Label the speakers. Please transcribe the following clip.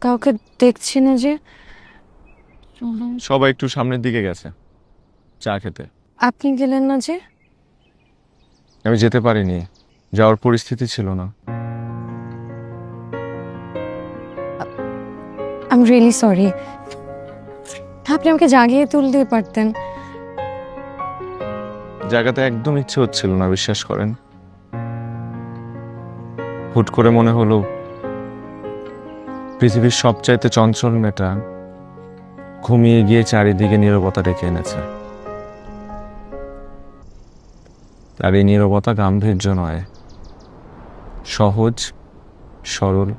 Speaker 1: কাউকে দেখছি না যে।
Speaker 2: সবাই একটু সামনের দিকে গেছে চা খেতে।
Speaker 1: আপনি গেলেন না যে?
Speaker 2: আমি যেতে পারিনি, যাওয়ার পরিস্থিতি ছিল না।
Speaker 1: I am really sorry. আপনি আমাকে জাগিয়ে তুলতে পারতেন।
Speaker 2: জায়গাতে একদম ইচ্ছে হচ্ছিল না, বিশ্বাস করেন। হুট করে মনে হলো পৃথিবীর সবচাইতে চঞ্চল মেয়েটা ঘুমিয়ে গিয়ে চারিদিকে নীরবতা ডেকে এনেছে। আর এই নীরবতা গাম্ভীর্য নয়, সহজ, সরল,